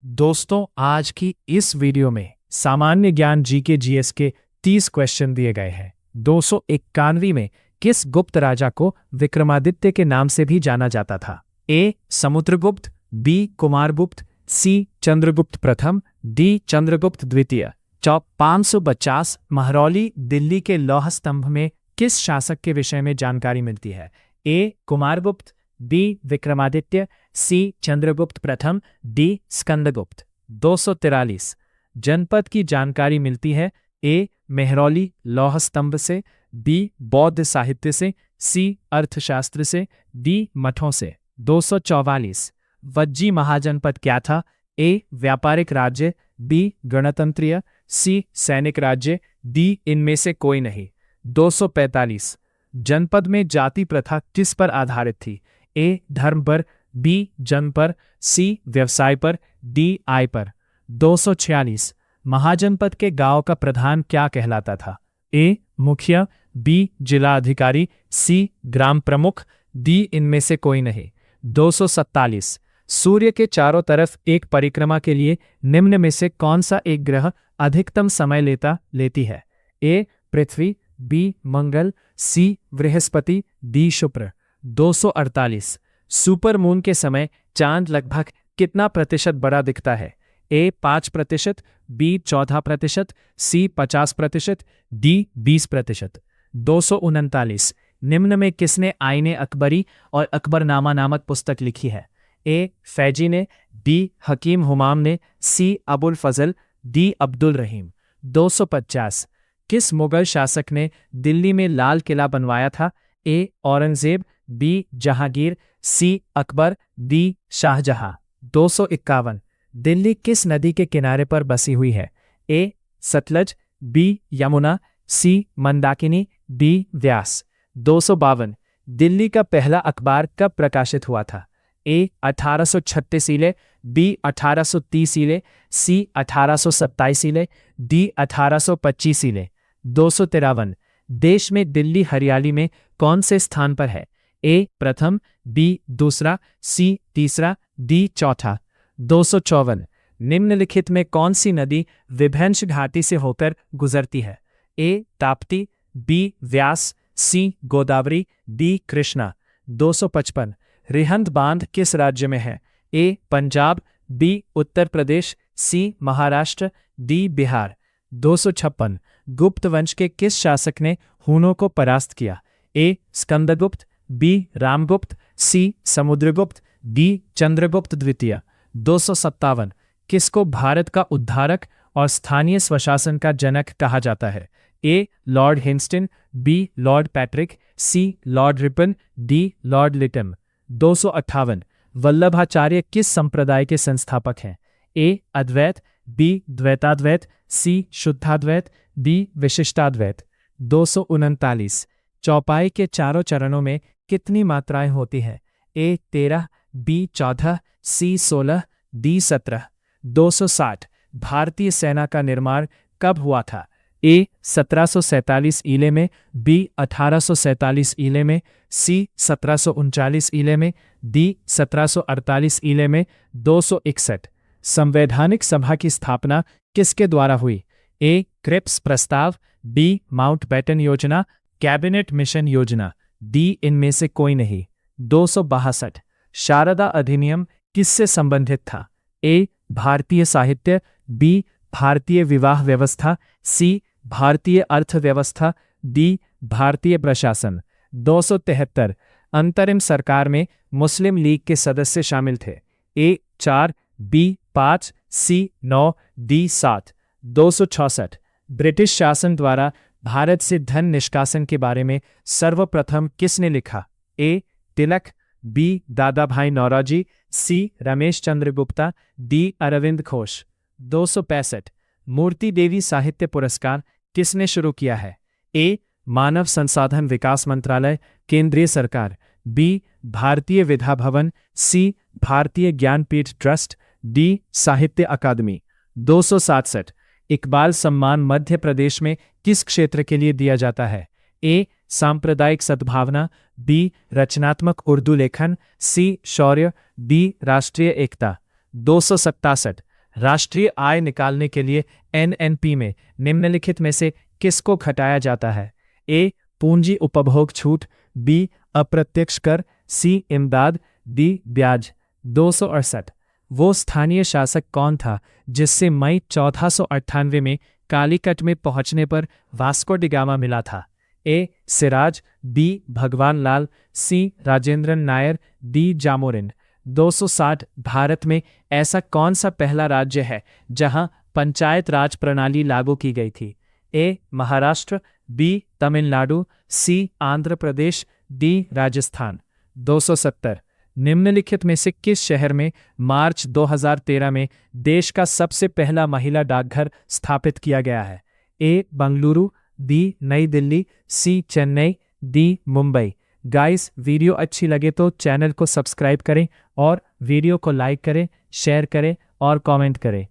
दोस्तों, आज की इस वीडियो में सामान्य ज्ञान जीके जीएस के 30 क्वेश्चन दिए गए हैं। 291 में किस गुप्त राजा को विक्रमादित्य के नाम से भी जाना जाता था? ए. समुद्रगुप्त, बी. कुमारगुप्त, सी. चंद्रगुप्त प्रथम, डी. चंद्रगुप्त द्वितीय। 550 महरौली दिल्ली के लौह स्तंभ में किस शासक के विषय में जानकारी मिलती है? ए. कुमारगुप्त, बी. विक्रमादित्य, सी. चंद्रगुप्त प्रथम, डी. स्कंदगुप्त। 243 जनपद की जानकारी मिलती है। ए. महरौली लौह स्तंभ से, बी. बौद्ध साहित्य से, सी. अर्थशास्त्र से, डी. मठों से। 244 वज्जी महाजनपद क्या था? ए. व्यापारिक राज्य, बी. गणतंत्रीय, सी. सैनिक राज्य, डी. इनमें से कोई नहीं। 245 जनपद में जाति प्रथा किस पर आधारित थी? ए. धर्म पर, बी. जन्म पर, सी. व्यवसाय पर, डी. आय पर। 246 महाजनपद के गांव का प्रधान क्या कहलाता था? ए. मुखिया, बी. जिला अधिकारी, सी. ग्राम प्रमुख, डी. इनमें से कोई नहीं। 247 सूर्य के चारों तरफ एक परिक्रमा के लिए निम्न में से कौन सा एक ग्रह अधिकतम समय लेती है? ए. पृथ्वी, बी. मंगल, सी. बृहस्पति, डी. शुक्र। 248 सुपरमून के समय चांद लगभग कितना प्रतिशत बड़ा दिखता है? ए. 5%, बी. 14%, सी. 50%, डी. 20%। 239 निम्न में किसने आईने अकबरी और अकबरनामा नामक पुस्तक लिखी है? ए. फैजी ने, बी. हकीम हुमाम ने, सी. अबुल फजल, डी. अब्दुल रहीम। 250 किस मुगल शासक ने दिल्ली में लाल किला बनवाया था? ए. औरंगजेब, बी. जहांगीर, सी. अकबर, डी. शाहजहां। 251 दिल्ली किस नदी के किनारे पर बसी हुई है? ए. सतलज, बी. यमुना, सी. मंदाकिनी, डी. व्यास। 252 दिल्ली का पहला अखबार कब प्रकाशित हुआ था? ए. 1836 ईले, बी. 1830 ईले, सी. 1827 ईले, डी. 1825 ईले। 253 देश में दिल्ली हरियाली में कौन से स्थान पर है? ए. प्रथम, बी. दूसरा, सी. तीसरा, डी. चौथा। 254 निम्नलिखित में कौन सी नदी विभंश घाटी से होकर गुजरती है? ए. ताप्ती, बी. व्यास, सी. गोदावरी, डी. कृष्णा। 255 रिहंद बांध किस राज्य में है? ए. पंजाब, बी. उत्तर प्रदेश, सी. महाराष्ट्र, डी. बिहार। 256 गुप्त वंश के किस शासक ने हूनों को परास्त किया? ए. स्कंदगुप्त, बी. रामगुप्त, सी. समुद्रगुप्त, डी. चंद्रगुप्त द्वितीय। 257 किसको भारत का उद्धारक और स्थानीय स्वशासन का जनक कहा जाता है? ए. लॉर्ड हिंस्टन, B. Lord Patrick, C. Lord Ripon, D. Lord Lytton. 258 Vallabhacharya किस संप्रदाय के संस्थापक हैं? ए. अद्वैत, बी. द्वैताद्वैत, सी. शुद्धाद्वैत, डी. विशिष्टाद्वैत। 239 चौपाई के चारों चरणों में कितनी मात्राएं होती हैं? ए. 13, बी. 14, सी. 16, डी. 17। 260 भारतीय सेना का निर्माण कब हुआ था? ए. 1747 ईले में, बी. 1847 ईले में, सी. 1739 ईले में, डी. 1748 ईले में। 261 संवैधानिक सभा की स्थापना किसके द्वारा हुई? ए. क्रिप्स प्रस्ताव, बी. माउंटबेटन योजना, कैबिनेट मिशन योजना, डी. इनमें से कोई नहीं। 262 शारदा अधिनियम किससे संबंधित था? ए. भारतीय साहित्य, बी. भारतीय विवाह व्यवस्था, सी. भारतीय अर्थव्यवस्था, डी. भारतीय प्रशासन। 273 अंतरिम सरकार में मुस्लिम लीग के सदस्य शामिल थे? ए. 4, बी. 5, सी. 9, डी. 7। 266 ब्रिटिश शासन द्वारा भारत से धन निष्कासन के बारे में सर्वप्रथम किसने लिखा? ए. तिलक, बी. दादा भाई नौरोजी, सी. रमेश चंद्र गुप्ता, डी. अरविंद घोष। 265 मूर्ति देवी साहित्य पुरस्कार किसने शुरू किया है? ए. मानव संसाधन विकास मंत्रालय, केंद्रीय सरकार, बी. भारतीय विधा भवन, सी. भारतीय ज्ञानपीठ ट्रस्ट, डी. साहित्य अकादमी। 267 इकबाल सम्मान मध्य प्रदेश में किस क्षेत्र के लिए दिया जाता है? ए. सांप्रदायिक सद्भावना, बी. रचनात्मक उर्दू लेखन, सी. शौर्य, डी. राष्ट्रीय एकता। 267 राष्ट्रीय आय निकालने के लिए एनएनपी में निम्नलिखित में से किसको घटाया जाता है? ए. पूंजी उपभोग छूट, बी. अप्रत्यक्ष कर, सी. इमदाद, डी. ब्याज। 268। वो स्थानीय शासक कौन था जिससे मई 1498 में कालीकट में पहुंचने पर वास्को डी गामा मिला था? ए. सिराज, बी. भगवान लाल, सी. राजेंद्रन नायर, डी. जामोरिन। 260। भारत में ऐसा कौन सा पहला राज्य है जहां पंचायत राज प्रणाली लागू की गई थी? ए. महाराष्ट्र, बी. तमिलनाडु, सी. आंध्र प्रदेश, डी. राजस्थान। 270। निम्नलिखित में से किस शहर में मार्च 2013 में देश का सबसे पहला महिला डाकघर स्थापित किया गया है? A. Bengaluru, B. Nai Delhi, C. Chennai, D. Mumbai. Guys, video अच्छी लगे तो चैनल को सब्सक्राइब करें और वीडियो को लाइक करें, शेयर करें और कमेंट करें।